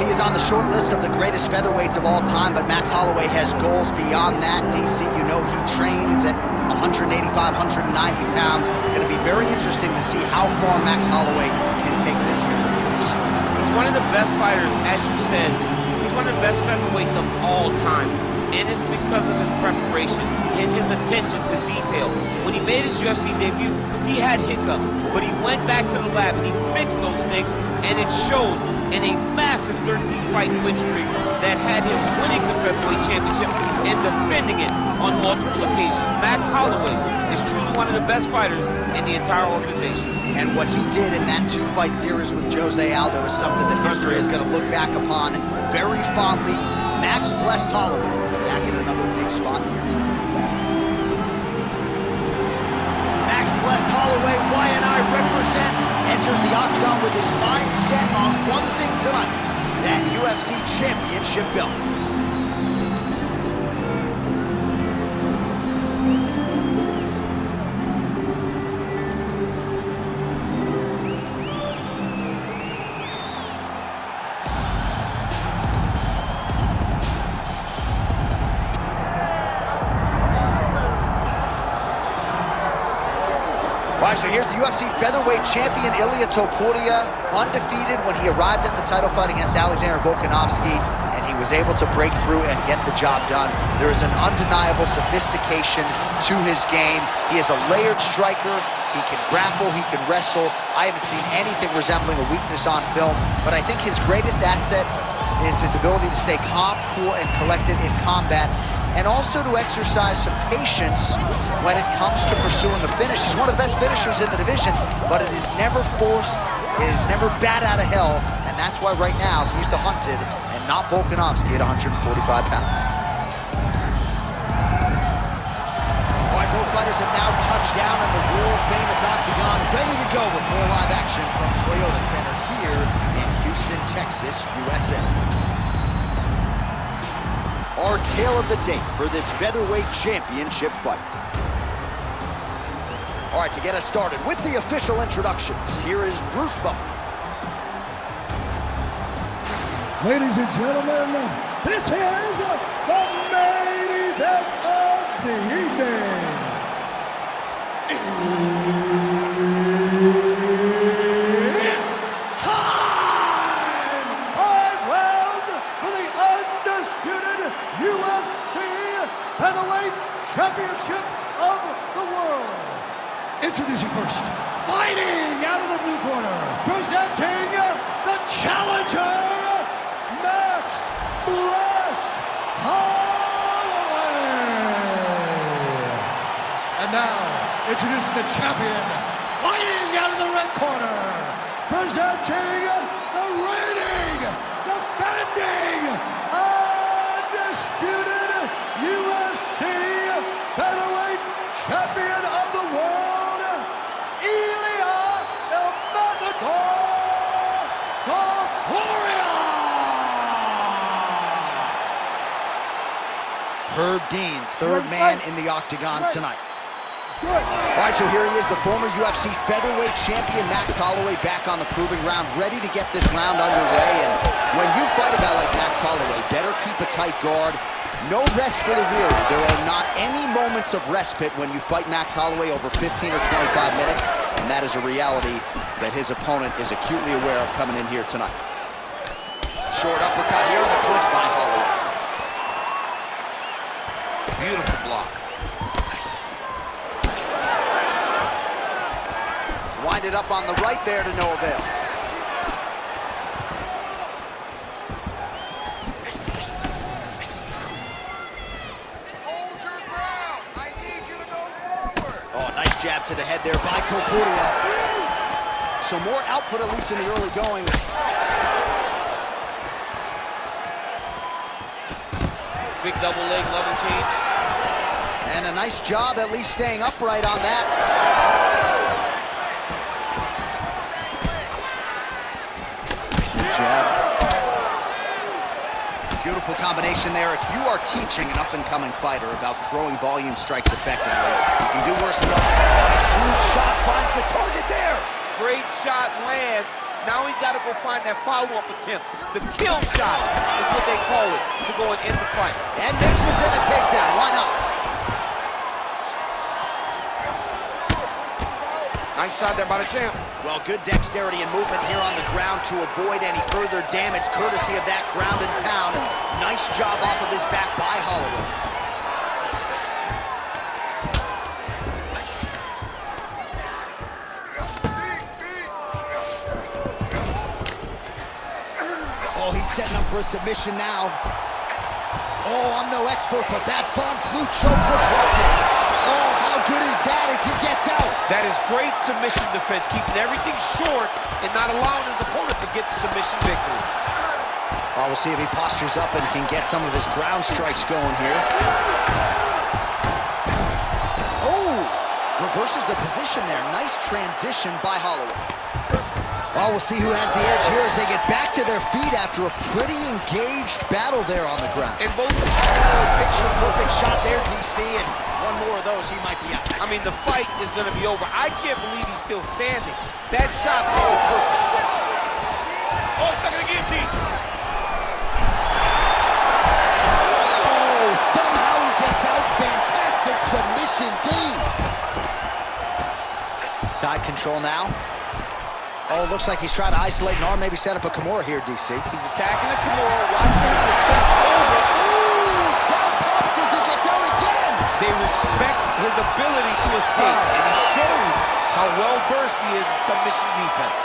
he is on the short list of the greatest featherweights of all time, but Max Holloway has goals beyond that. DC, you know he trains at 185, 190 pounds. Going to be very interesting to see how far Max Holloway can take this here in the UFC. He's one of the best fighters, as you said. He's one of the best featherweights of all time. And it's because of his preparation and his attention to detail. When he made his UFC debut, he had hiccups, but he went back to the lab and he fixed those things, and it showed in a massive 13-fight win streak that had him winning the featherweight championship and defending it on multiple occasions. Max Holloway is truly one of the best fighters in the entire organization. And what he did in that two-fight series with Jose Aldo is something that history is going to look back upon very fondly. Max blessed Holloway back in another big spot here tonight. Max blessed Holloway, Y&I represent, enters the octagon with his mind set on one thing tonight, that UFC championship belt. All right, so here's the UFC featherweight champion, Ilia Topuria, undefeated when he arrived at the title fight against Alexander Volkanovski, and he was able to break through and get the job done. There is an undeniable sophistication to his game. He is a layered striker. He can grapple, he can wrestle. I haven't seen anything resembling a weakness on film, but I think his greatest asset is his ability to stay calm, cool, and collected in combat, and also to exercise some patience when it comes to pursuing a finish. He's one of the best finishers in the division, but it is never forced, it is never bat out of hell, and that's why right now he's the hunted and not Volkanovski at 145 pounds. All right, both fighters have now touched down in the world-famous octagon, ready to go with more live action from Toyota Center here in Houston, Texas, USA. Our tale of the tape for this featherweight championship fight. All right, to get us started with the official introductions, here is Bruce Buffer. Ladies and gentlemen, this is the main event of the evening. It's time! 5 rounds for the undisputed UFC Featherweight Championship of the world. Introducing first, fighting out of the blue corner, presenting the challenger, Max Blessed Holloway. And now, introducing the champion, fighting out of the red corner, presenting the reigning, defending, undisputed UFC Featherweight Champion of the world, Ilia Topuria. Herb Dean, third man in the octagon tonight. All right, so here he is, the former UFC featherweight champion, Max Holloway, back on the proving ground, ready to get this round underway. And when you fight a guy like Max Holloway, better keep a tight guard. No rest for the weary. There are not any moments of respite when you fight Max Holloway over 15 or 25 minutes, and that is a reality that his opponent is acutely aware of coming in here tonight. Short uppercut here in the clinch by Holloway. Beautiful block. Winded up on the right there to no avail. Hold your ground. I need you to go forward. Oh, nice jab to the head there by Topuria. So more output, at least in the early going. Big double leg level change. And a nice job at least staying upright on that. Good jab. Beautiful combination there. If you are teaching an up-and-coming fighter about throwing volume strikes effectively, you can do worse than that. Huge shot finds the target there. Great shot lands, Now he's got to go find that follow-up attempt. The kill shot is what they call it, to go and end the fight. And mixes in a takedown. Why not? Nice shot there by the champ. Well, good dexterity and movement here on the ground to avoid any further damage, courtesy of that ground and pound. Nice job off of his back by Holloway. Oh, he's setting up for a submission now. Oh, I'm no expert, but that Von Flute choke looks working. Oh, how good is that as he gets out? That is great submission defense, keeping everything short and not allowing his opponent to get the submission victory. Well, we'll see if he postures up and can get some of his ground strikes going here. Oh, reverses the position there. Nice transition by Holloway. Well, we'll see who has the edge here as they get back to their feet after a pretty engaged battle there on the ground. And both... Oh, picture-perfect shot there, DC, and one more of those, he might be out. I mean, the fight is going to be over. I can't believe he's still standing. That shot was perfect. Oh, he's stuck in the guillotine. Oh, somehow he gets out. Fantastic submission, D. Side control now. Oh, looks like he's trying to isolate an arm, maybe set up a Kimura here, DC. He's attacking the Kimura, watch for him to step over. Ooh, crowd pops as he gets out again. They respect his ability to escape, and he showed how well-versed he is in submission defense.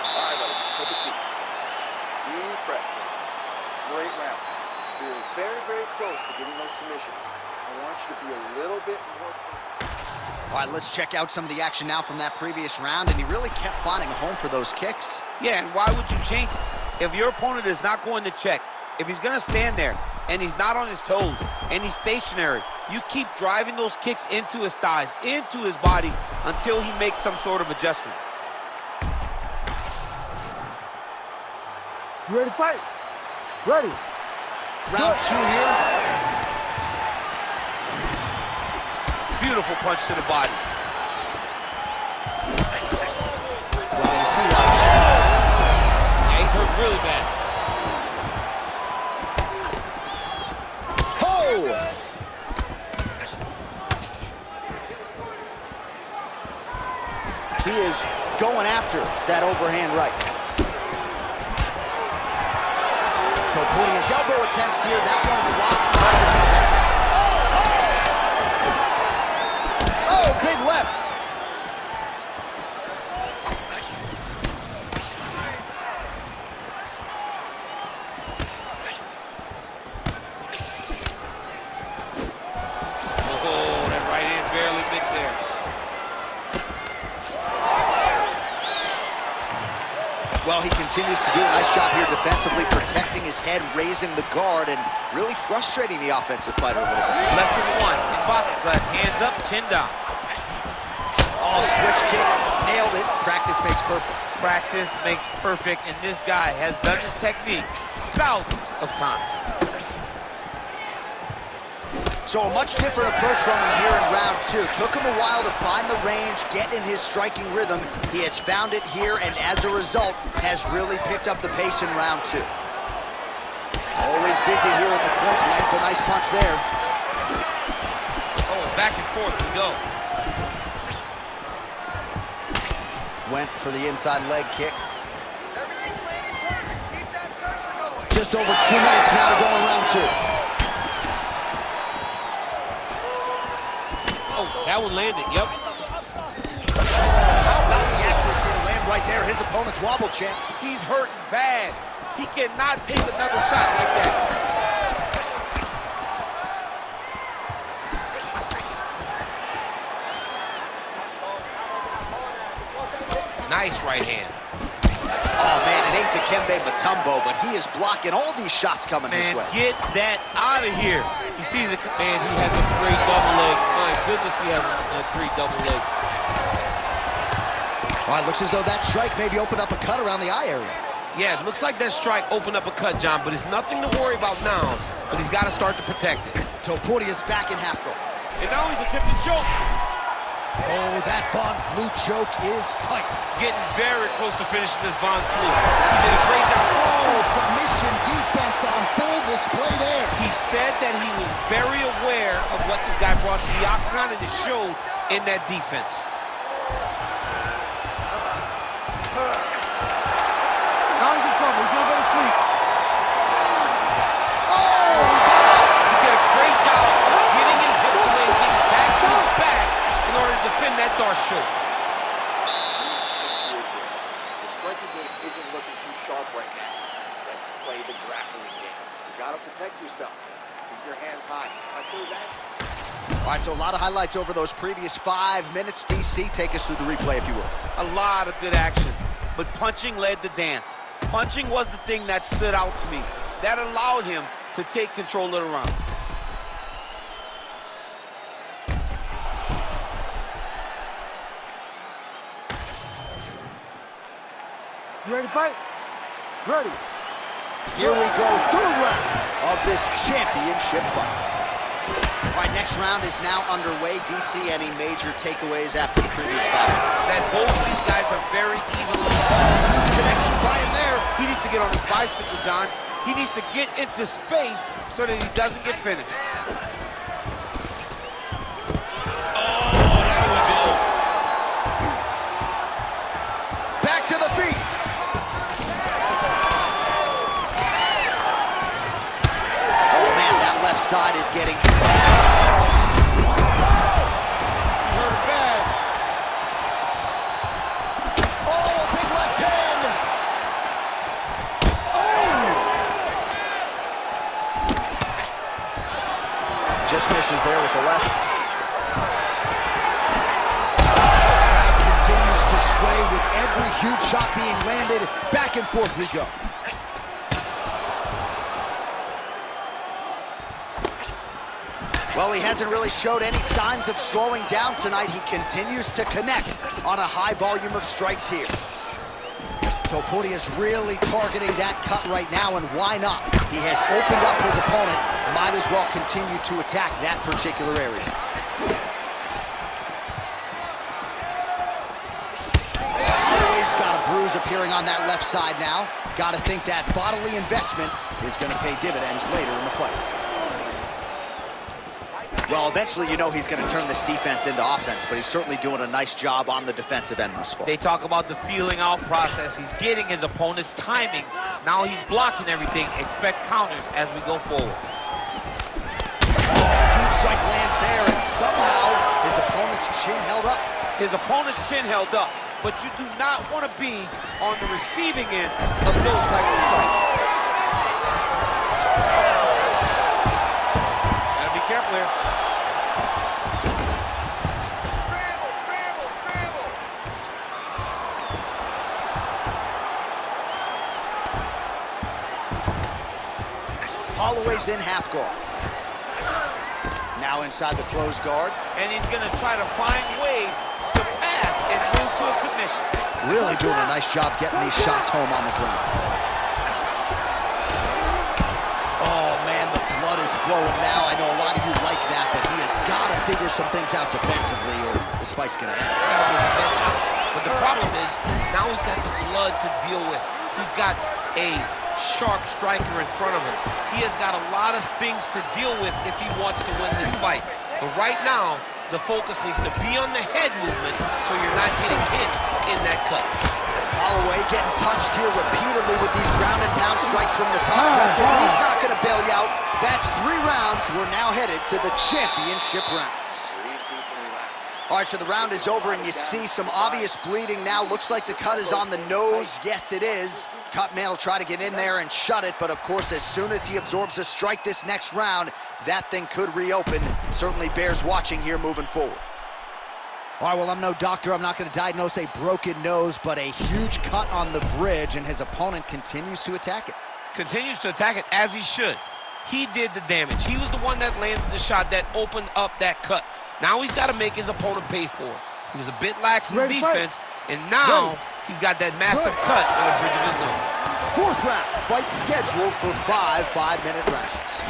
All right, buddy, take a seat. Deep breath. Great round. You're very, very close to getting those submissions. I want you to be a little bit more... All right, let's check out some of the action now from that previous round, and he really kept finding a home for those kicks. Yeah, and why would you change it? If your opponent is not going to check, if he's going to stand there, and he's not on his toes, and he's stationary, you keep driving those kicks into his thighs, into his body, until he makes some sort of adjustment. You ready to fight? Ready. Round two here. Beautiful punch to the body. Well, you see why. Yeah, he's hurt really bad. Oh! He is going after that overhand right. Topuria's elbow attempt here. That one blocked by the defense. Oh, big left. Oh, that right hand barely missed there. Well, he continues to do a nice job here defensively, protecting his head, raising the guard, and really frustrating the offensive fighter a little bit. Lesson one in boxing class, hands up, chin down. Oh, switch kick, nailed it. Practice makes perfect. Practice makes perfect, and this guy has done this technique thousands of times. So a much different approach from him here in round two. Took him a while to find the range, get in his striking rhythm. He has found it here, and as a result, has really picked up the pace in round two. Always busy here in the clinch. Lands a nice punch there. Oh, back and forth we go. Went for the inside leg kick. Everything's landing perfect. Keep that pressure going. Just over 2 minutes now to go in round two. Oh, that one landed, yep. How about the accuracy to land right there? His opponent's wobble champ. He's hurting bad. He cannot take another shot like that. Nice right hand. Oh, man, it ain't Dikembe Mutombo, but he is blocking all these shots coming his Man, way. get that out of here. He sees it. Man, he has a great double leg. My goodness, he has a great double leg. All right, looks as though that strike maybe opened up a cut around the eye area. Yeah, it looks like that strike opened up a cut, John, but it's nothing to worry about now. But he's got to start to protect it. Topuria's back in half guard. And now he's attempting choke. Oh, that Von Flue choke is tight. Getting very close to finishing this Von Flue. He did a great job. Oh, submission defense on full display there. He said that he was very aware of what this guy brought to the octagon, and it showed in that defense. Now he's in trouble. He's gonna go to sleep. Oh, He did a great job of getting his hips away, getting back to his back in order to defend that Darce choke. The striking game isn't looking too sharp right now. Let's play the grappling game. You gotta protect yourself. Keep your hands high. Cut those angles. All right, so a lot of highlights over those previous 5 minutes. DC, take us through the replay, if you will. A lot of good action, but punching led the dance. Punching was the thing that stood out to me. That allowed him to take control of the round. You ready to fight? Ready. Here we go, third round of this championship fight. All right, next round is now underway. DC, any major takeaways after the previous 5 minutes? That both of these guys are very evenly. Huge connection by him there. He needs to get on his bicycle, John. He needs to get into space so that he doesn't get finished. Oh, there we go. Back to the feet. Oh man, that left side is getting... Hurt bad. Oh, big left hand. Oh! Just misses there with the left. Crowd continues to sway with every huge shot being landed. Back and forth we go. Well, he hasn't really showed any signs of slowing down tonight. He continues to connect on a high volume of strikes here. Topuria is really targeting that cut right now, and why not? He has opened up his opponent. Might as well continue to attack that particular area. Holloway's got a bruise appearing on that left side now. Got to think that bodily investment is going to pay dividends later in the fight. Well, eventually you know he's going to turn this defense into offense, but he's certainly doing a nice job on the defensive end thus far. They talk about the feeling out process. He's getting his opponent's timing. Now he's blocking everything. Expect counters as we go forward. Huge strike lands there, and somehow his opponent's chin held up. His opponent's chin held up, but you do not want to be on the receiving end of those types of strikes. Gotta be careful here. Holloway's in half guard. Now inside the closed guard. And he's going to try to find ways to pass and move to a submission. Really doing a nice job getting these shots home on the ground. Oh, man, the blood is flowing now. I know a lot of you like that, but he has got to figure some things out defensively or this fight's going to end. He's got to move his head, John. But the problem is, now he's got the blood to deal with. He's got a sharp striker in front of him. He has got a lot of things to deal with if he wants to win this fight. But right now, the focus needs to be on the head movement so you're not getting hit in that cut. Holloway getting touched here repeatedly with these ground and pound strikes from the top. He's not going to bail you out. That's 3 rounds. We're now headed to the championship rounds. All right, so the round is over, and you see some obvious bleeding now. Looks like the cut is on the nose. Yes, it is. Cutman will try to get in there and shut it, but of course, as soon as he absorbs a strike this next round, that thing could reopen. Certainly bears watching here moving forward. All right, well, I'm no doctor. I'm not going to diagnose a broken nose, but a huge cut on the bridge, and his opponent continues to attack it. Continues to attack it as he should. He did the damage. He was the one that landed the shot that opened up that cut. Now he's got to make his opponent pay for it. He was a bit lax in defense, and now he's got that massive cut on the bridge of his nose. 4th round, fight scheduled for 5 5-minute rounds.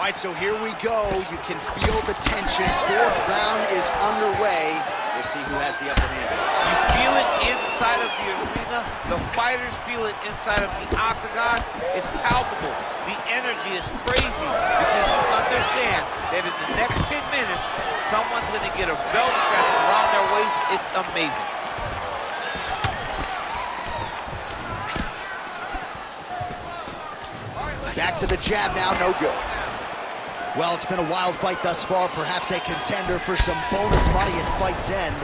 All right, so here we go. You can feel the tension. Fourth round is underway. We'll see who has the upper hand. You feel it inside of the arena. The fighters feel it inside of the octagon. It's palpable. The energy is crazy because you understand that in the next 10 minutes, someone's going to get a belt strap around their waist. It's amazing. Back to the jab now, no good. Well, it's been a wild fight thus far, perhaps a contender for some bonus money at fight's end.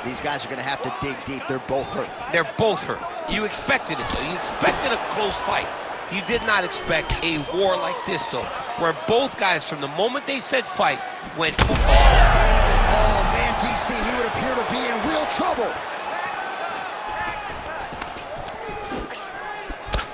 These guys are gonna have to dig deep. They're both hurt. They're both hurt. You expected it, though. You expected a close fight. You did not expect a war like this, though, where both guys, from the moment they said fight, went for Oh, man, DC, he would appear to be in real trouble.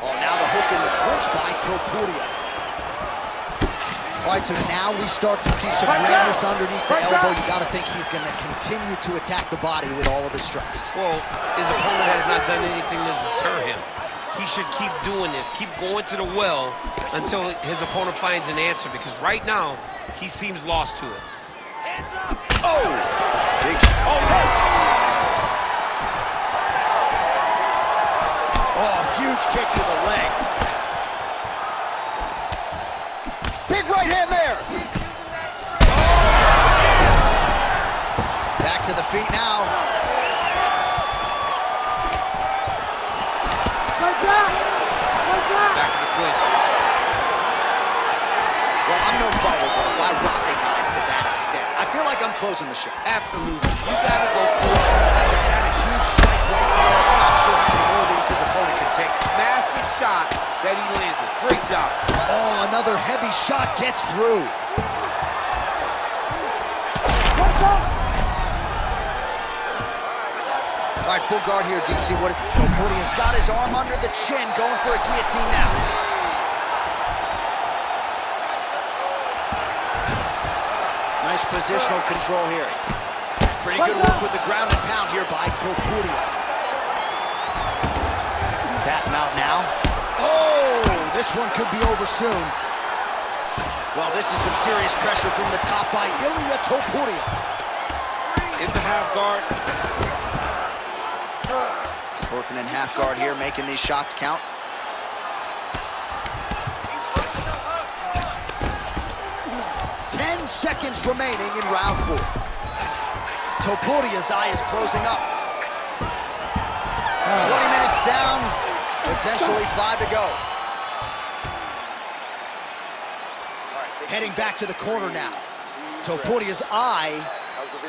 Oh, now the hook in the clinch by Topuria. All right, so now we start to see some redness underneath the elbow. You got to think he's going to continue to attack the body with all of his strikes. Well, his opponent has not done anything to deter him. He should keep doing this, keep going to the well until his opponent finds an answer, because right now, he seems lost to it. Oh! Big shot. Oh, he's hurt. Oh, huge kick to the leg. Big right hand there. Back to the feet now. Back to the clinch. Well, I'm no fighter, but if I rock a guy to that extent, I feel like I'm closing the show. Absolutely. You gotta go full. He's had a huge strike right there. I'm not sure how many more of these his opponent can take. Massive shot that he landed. Great job. Oh, another heavy shot gets through. All right, full guard here, DC. What is Topuria's got his arm under the chin, going for a guillotine now. Nice positional control here. Pretty good work with the ground and pound here by Topuria. Back him out now. Oh, this one could be over soon. Well, this is some serious pressure from the top by Ilia Topuria. In the half guard. Working in half guard here, making these shots count. Ten seconds remaining in round 4. Topuria's eye is closing up. 20 minutes down, potentially 5 to go. Heading back to the corner now. Topuria's eye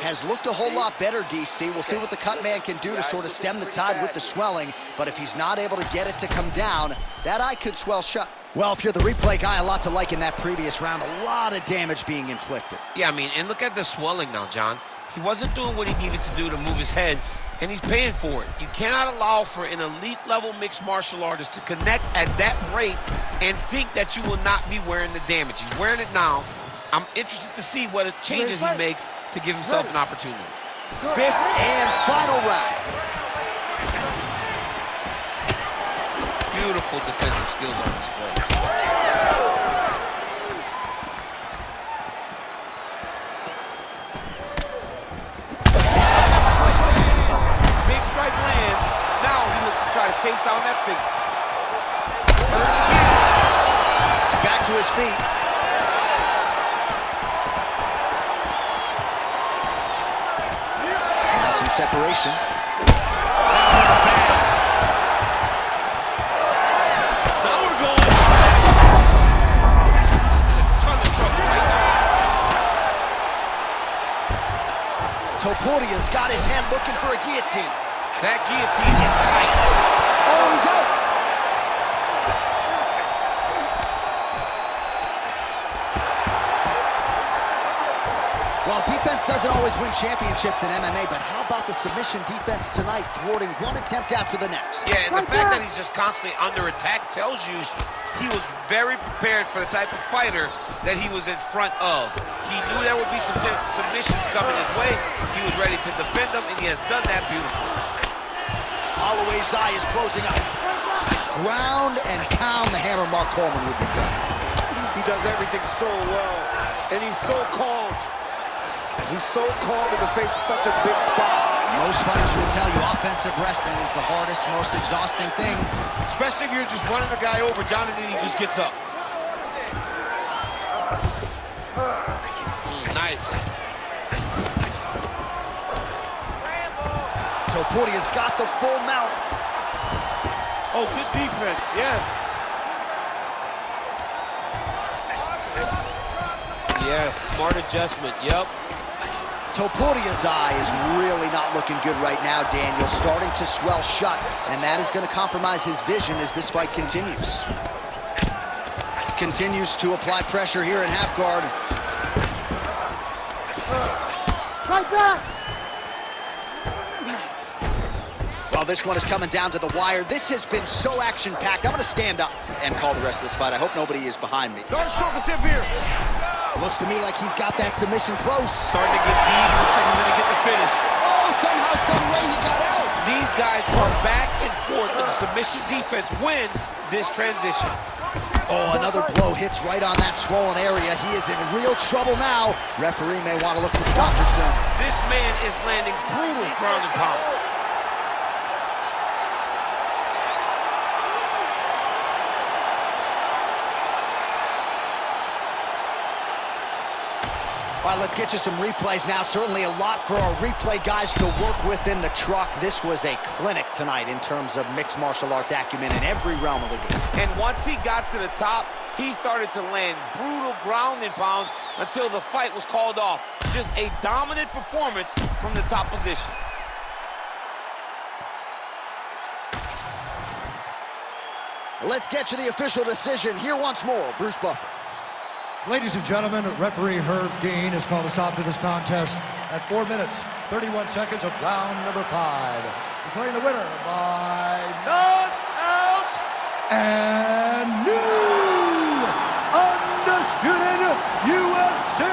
has looked a whole lot better, DC. We'll see what the cut man can do to sort of stem the tide with the swelling, but if he's not able to get it to come down, that eye could swell shut. Well, if you're the replay guy, a lot to like in that previous round. A lot of damage being inflicted. Yeah, I mean, and look at the swelling now, John. He wasn't doing what he needed to do to move his head, and he's paying for it. You cannot allow for an elite-level mixed martial artist to connect at that rate and think that you will not be wearing the damage. He's wearing it now. I'm interested to see what changes he makes to give himself an opportunity. 5th and final round. Beautiful defensive skills on display. Big strike lands. Now he looks to try to chase down that finish. Back to his feet. Now some separation. Now we're going. There's a ton of trouble right now. Topuria's got his hand looking for a guillotine. That guillotine is tight. Oh, he's out. Well, defense doesn't always win championships in MMA, but how about the submission defense tonight, thwarting one attempt after the next? Yeah, and the fact that he's just constantly under attack tells you he was very prepared for the type of fighter that he was in front of. He knew there would be some submissions coming his way. He was ready to defend them, and he has done that beautifully. Holloway's eye is closing up. Ground and pound, the hammer Mark Coleman would be threatened. He does everything so well, and he's so calm. He's so calm in the face of such a big spot. Most fighters will tell you offensive wrestling is the hardest, most exhausting thing. Especially if you're just running the guy over, Jonathan, he just gets up. Nice. Topuria's got the full mount. Oh, good defense, yes. Yes, smart adjustment, yep. Topuria's eye is really not looking good right now, Daniel. Starting to swell shut, and that is going to compromise his vision as this fight continues. Continues to apply pressure here in half guard. Right back! Well, this one is coming down to the wire. This has been so action-packed. I'm going to stand up and call the rest of this fight. I hope nobody is behind me. Guard stroke a tip here. Looks to me like he's got that submission close. Starting to get deep. Looks like he's going to get the finish. Oh, somehow, some way he got out. These guys are back and forth, and the submission defense wins this transition. Oh, another blow hits right on that swollen area. He is in real trouble now. Referee may want to look to the doctor soon. This man is landing brutal ground and pound. All right, let's get you some replays now. Certainly a lot for our replay guys to work with in the truck. This was a clinic tonight in terms of mixed martial arts acumen in every realm of the game. And once he got to the top, he started to land brutal ground and pound until the fight was called off. Just a dominant performance from the top position. Let's get you the official decision. Here once more, Bruce Buffer. Ladies and gentlemen, referee Herb Dean has called a stop to this contest at 4 minutes, 31 seconds of round number 5. Declaring the winner by knockout and new undisputed UFC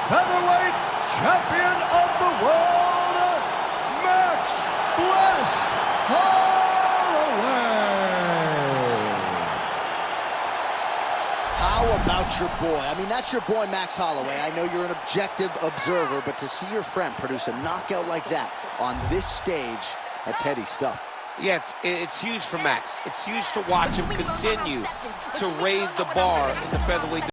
featherweight champion of the world, Max Blessed Holloway. How about your boy? I mean, that's your boy, Max Holloway. I know you're an objective observer, but to see your friend produce a knockout like that on this stage, that's heady stuff. Yeah, it's huge for Max. It's huge to watch him continue to raise the bar in the featherweight